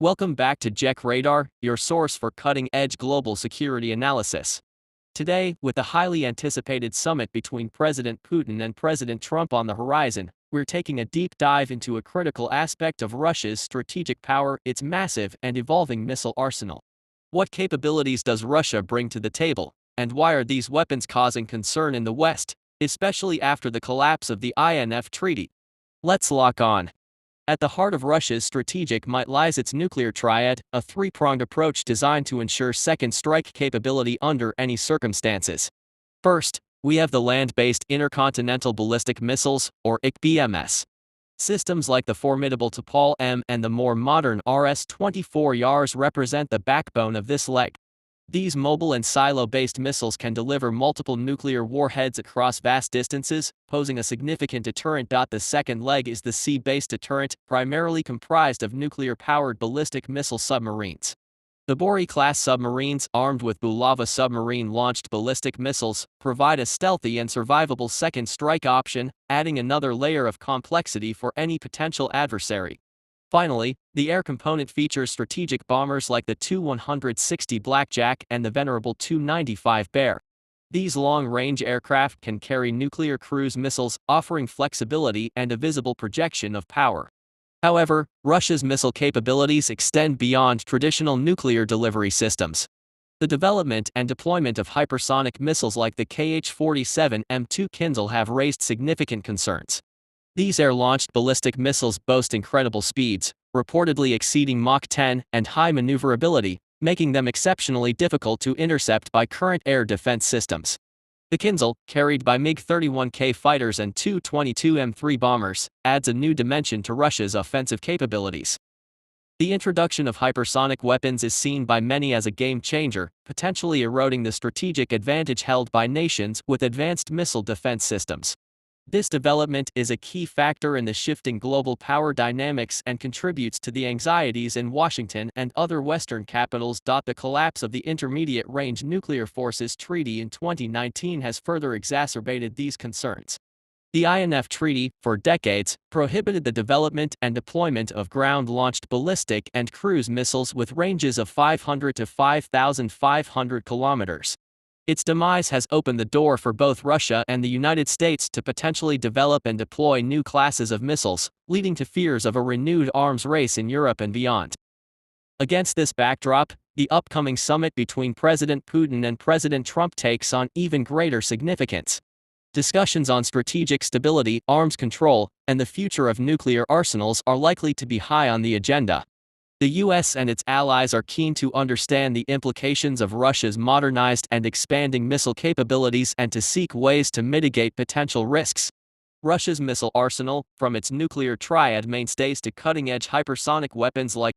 Welcome back to Jeck Radar, your source for cutting-edge global security analysis. Today, with the highly anticipated summit between President Putin and President Trump on the horizon, we're taking a deep dive into a critical aspect of Russia's strategic power, its massive and evolving missile arsenal. What capabilities does Russia bring to the table, and why are these weapons causing concern in the West, especially after the collapse of the INF Treaty? Let's lock on. At the heart of Russia's strategic might lies its nuclear triad, a three-pronged approach designed to ensure second strike capability under any circumstances. First, we have the land-based intercontinental ballistic missiles, or ICBMs. Systems like the formidable Topol-M and the more modern RS-24 Yars represent the backbone of this leg. These mobile and silo-based missiles can deliver multiple nuclear warheads across vast distances, posing a significant deterrent. The second leg is the sea-based deterrent, primarily comprised of nuclear-powered ballistic missile submarines. The Boris-class submarines, armed with Bulava submarine-launched ballistic missiles, provide a stealthy and survivable second strike option, adding another layer of complexity for any potential adversary. Finally, the air component features strategic bombers like the Tu-160 Blackjack and the venerable Tu-95 Bear. These long-range aircraft can carry nuclear cruise missiles, offering flexibility and a visible projection of power. However, Russia's missile capabilities extend beyond traditional nuclear delivery systems. The development and deployment of hypersonic missiles like the Kh-47M2 Kinzhal have raised significant concerns. These air-launched ballistic missiles boast incredible speeds, reportedly exceeding Mach 10, and high maneuverability, making them exceptionally difficult to intercept by current air defense systems. The Kinzhal, carried by MiG-31K fighters and Tu-22M3 bombers, adds a new dimension to Russia's offensive capabilities. The introduction of hypersonic weapons is seen by many as a game-changer, potentially eroding the strategic advantage held by nations with advanced missile defense systems. This development is a key factor in the shifting global power dynamics and contributes to the anxieties in Washington and other Western capitals. The collapse of the Intermediate-Range Nuclear Forces Treaty in 2019 has further exacerbated these concerns. The INF Treaty, for decades, prohibited the development and deployment of ground-launched ballistic and cruise missiles with ranges of 500 to 5,500 kilometers. Its demise has opened the door for both Russia and the United States to potentially develop and deploy new classes of missiles, leading to fears of a renewed arms race in Europe and beyond. Against this backdrop, the upcoming summit between President Putin and President Trump takes on even greater significance. Discussions on strategic stability, arms control, and the future of nuclear arsenals are likely to be high on the agenda. The US and its allies are keen to understand the implications of Russia's modernized and expanding missile capabilities and to seek ways to mitigate potential risks. Russia's missile arsenal, from its nuclear triad mainstays to cutting-edge hypersonic weapons like